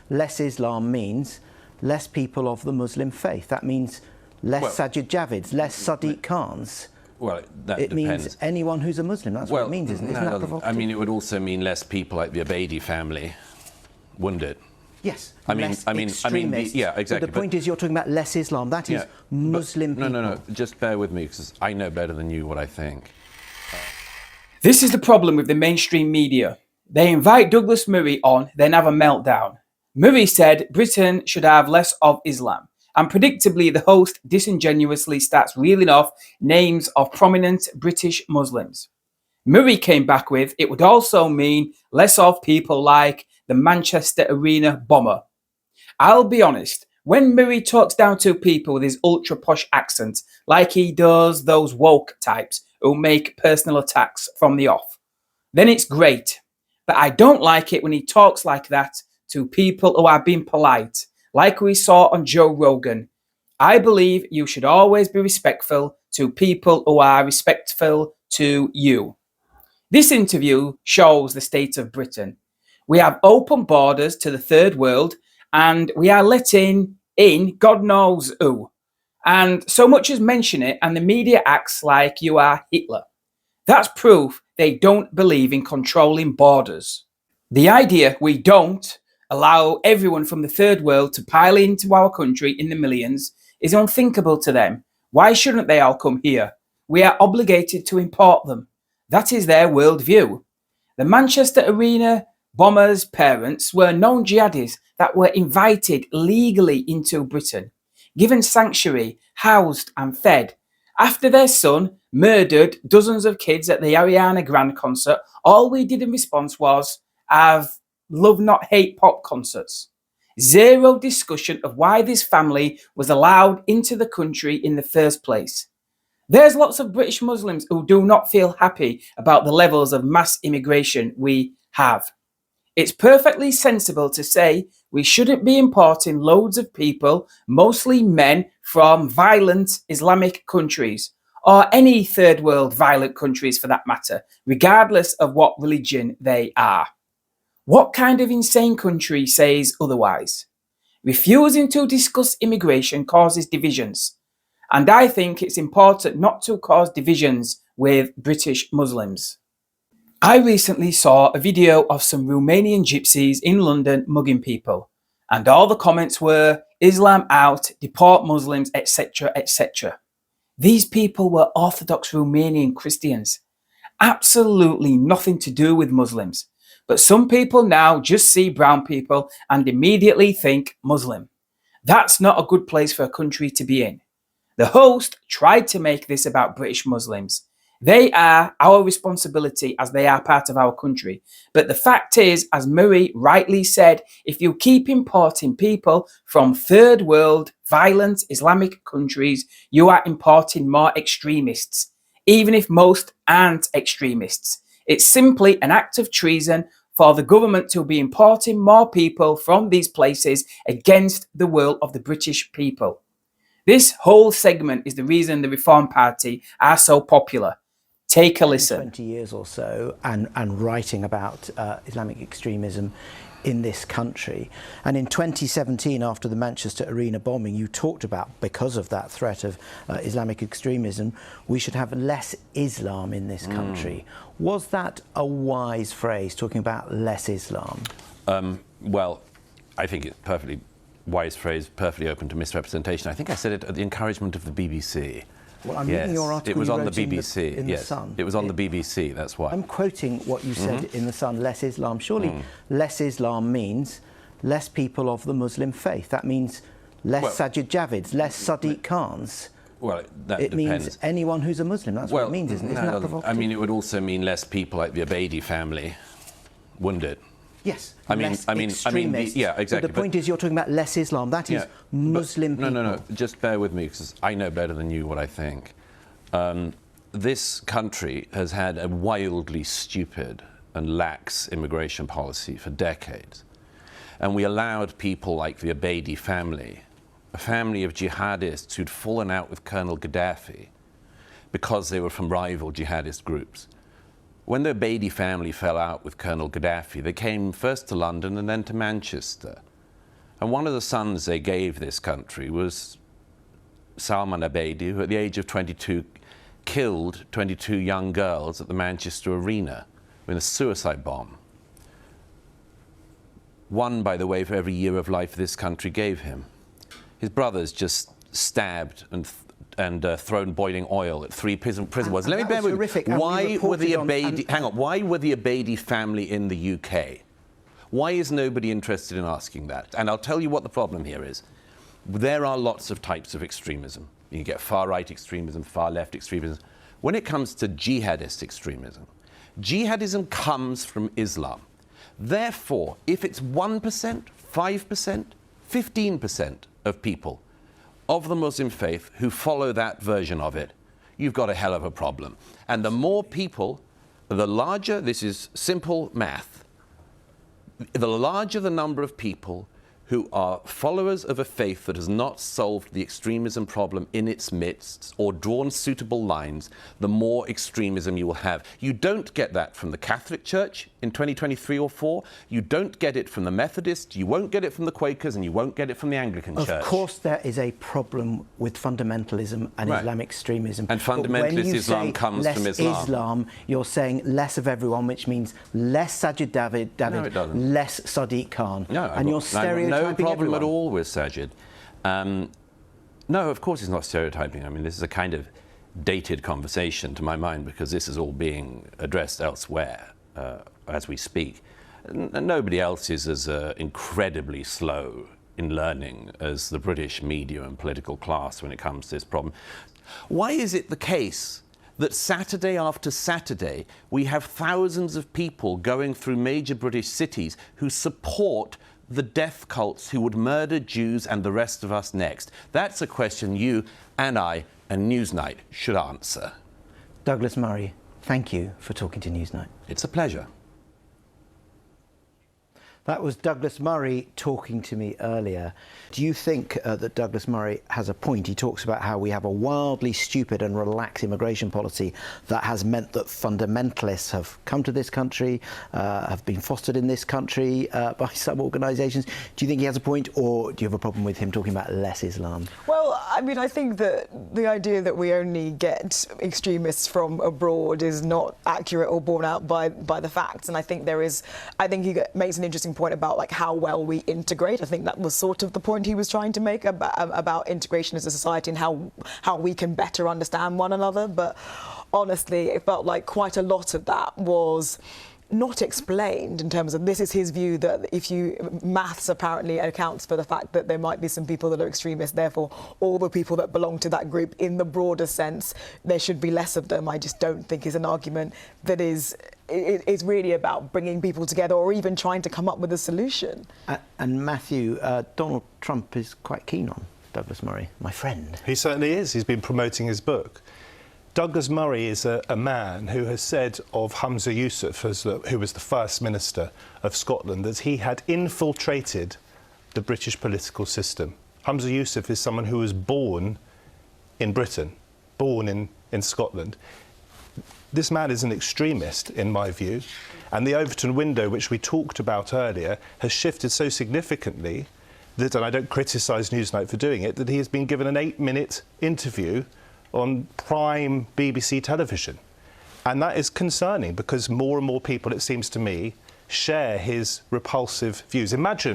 less Islam means less people of the Muslim faith. That means less Sajid Javids, less Sadiq Khans. Well, that it depends. means anyone who's a Muslim. That's what it means, isn't it? Isn't that provocative? I mean, it would also mean less people like the Abaidi family, wouldn't it? Yes. I mean, yeah, exactly. But the point is, you're talking about less Islam. That is Muslim people. No. Just bear with me, because I know better than you what I think. This is the problem with the mainstream media. They invite Douglas Murray on, then have a meltdown. Murray said Britain should have less of Islam. And predictably, the host disingenuously starts reeling off names of prominent British Muslims. Murray came back with, it would also mean less of people like the Manchester Arena bomber. I'll be honest, when Murray talks down to people with his ultra posh accent, like he does those woke types who make personal attacks from the off, then it's great. But I don't like it when he talks like that to people who are being polite, like we saw on Joe Rogan. I believe you should always be respectful to people who are respectful to you. This interview shows the state of Britain. We have open borders to the third world, and we are letting in God knows who. And so much as mention it, and the media acts like you are Hitler. That's proof they don't believe in controlling borders. The idea we don't allow everyone from the third world to pile into our country in the millions is unthinkable to them. Why shouldn't they all come here? We are obligated to import them. That is their worldview. The Manchester Arena bombers' parents were known jihadis that were invited legally into Britain, given sanctuary, housed and fed. After their son murdered dozens of kids at the Ariana Grande concert, all we did in response was have love not hate pop concerts. Zero discussion of why this family was allowed into the country in the first place. There's lots of British Muslims who do not feel happy about the levels of mass immigration we have. It's perfectly sensible to say we shouldn't be importing loads of people, mostly men, from violent Islamic countries, or any third world violent countries for that matter, regardless of what religion they are. What kind of insane country says otherwise? Refusing to discuss immigration causes divisions. And I think it's important not to cause divisions with British Muslims. I recently saw a video of some Romanian gypsies in London mugging people, and all the comments were, Islam out, deport Muslims, etc., etc. These people were Orthodox Romanian Christians. Absolutely nothing to do with Muslims. But some people now just see brown people and immediately think Muslim. That's not a good place for a country to be in. The host tried to make this about British Muslims. They are our responsibility as they are part of our country. But the fact is, as Murray rightly said, if you keep importing people from third world, violent Islamic countries, you are importing more extremists, even if most aren't extremists. It's simply an act of treason for the government to be importing more people from these places against the will of the British people. This whole segment is the reason the Reform Party are so popular. Take a listen. 20 years or so and writing about Islamic extremism in this country. And in 2017, after the Manchester Arena bombing, you talked about, because of that threat of Islamic extremism, we should have less Islam in this country. Was that a wise phrase, talking about less Islam? Well, I think it's perfectly wise phrase, perfectly open to misrepresentation. I think I said it at the encouragement of the BBC. Well, I'm reading your article. It was you on the wrote BBC. In the Sun. It was on the BBC, that's why. I'm quoting what you said in the Sun, less Islam. Surely less Islam means less people of the Muslim faith. That means less Sajid Javids, less Sadiq Khans. Well, that it depends. means anyone who's a Muslim. That's what it means, isn't it? Isn't that provocative? I mean, it would also mean less people like the Abaidi family, wouldn't it? Yes, extremists. Yeah, exactly. But the point is, you're talking about less Islam. That is Muslim people. No. Just bear with me, because I know better than you what I think. This country has had a wildly stupid and lax immigration policy for decades. And we allowed people like the Abaidi family, a family of jihadists who'd fallen out with Colonel Gaddafi because they were from rival jihadist groups. When the Abaidi family fell out with Colonel Gaddafi, they came first to London and then to Manchester. And one of the sons they gave this country was Salman Abedi, who at the age of 22 killed 22 young girls at the Manchester Arena with a suicide bomb. One, by the way, for every year of life this country gave him. His brothers just stabbed and thrown boiling oil at 3 prison wards. Let me bear with you. Why were the Abedi, hang on, why were the Abedi family in the UK? Why is nobody interested in asking that? And I'll tell you what the problem here is. There are lots of types of extremism. You get far-right extremism, far-left extremism. When it comes to jihadist extremism, jihadism comes from Islam. Therefore, if it's 1%, 5%, 15% of people of the Muslim faith who follow that version of it, you've got a hell of a problem. And the more people, the larger, this is simple math, the larger the number of people who are followers of a faith that has not solved the extremism problem in its midst or drawn suitable lines, the more extremism you will have. You don't get that from the Catholic Church in 2023 or 4. You don't get it from the Methodists, you won't get it from the Quakers, and you won't get it from the Anglican Church. Of course there is a problem with fundamentalism and Islamic extremism. And fundamentalist Islam comes from Islam, you're saying less of everyone, which means less Sajid David, no, it doesn't. less Sadiq Khan. No, and you're stereotyping no problem everyone. at all with Sajid. No, of course he's not stereotyping. I mean, this is a kind of dated conversation to my mind because this is all being addressed elsewhere as we speak. And nobody else is as incredibly slow in learning as the British media and political class when it comes to this problem. Why is it the case that Saturday after Saturday we have thousands of people going through major British cities who support the death cults who would murder Jews and the rest of us next? That's a question you and I and Newsnight should answer. Douglas Murray, thank you for talking to Newsnight. It's a pleasure. That was Douglas Murray talking to me earlier. Do you think that Douglas Murray has a point? He talks about how we have a wildly stupid and relaxed immigration policy that has meant that fundamentalists have come to this country, have been fostered in this country by some organisations. Do you think he has a point, or do you have a problem with him talking about less Islam? Well, I mean, I think that the idea that we only get extremists from abroad is not accurate or borne out by the facts. And I think he makes an interesting point about like how well we integrate. I think that was sort of the point he was trying to make about integration as a society and how we can better understand one another. But honestly, it felt like quite a lot of that was not explained in terms of, this is his view, that maths apparently accounts for the fact that there might be some people that are extremists, therefore all the people that belong to that group in the broader sense, there should be less of them. I just don't think is an argument that is really about bringing people together or even trying to come up with a solution. And Matthew, Donald Trump is quite keen on Douglas Murray, my friend. He certainly is. He's been promoting his book. Douglas Murray is a man who has said of Humza Yousaf, who was the First Minister of Scotland, that he had infiltrated the British political system. Humza Yousaf is someone who was born in Britain, born in Scotland. This man is an extremist, in my view, and the Overton window, which we talked about earlier, has shifted so significantly that, and I don't criticise Newsnight for doing it, that he has been given an 8-minute interview on prime BBC television. And that is concerning because more and more people, it seems to me, share his repulsive views. Imagine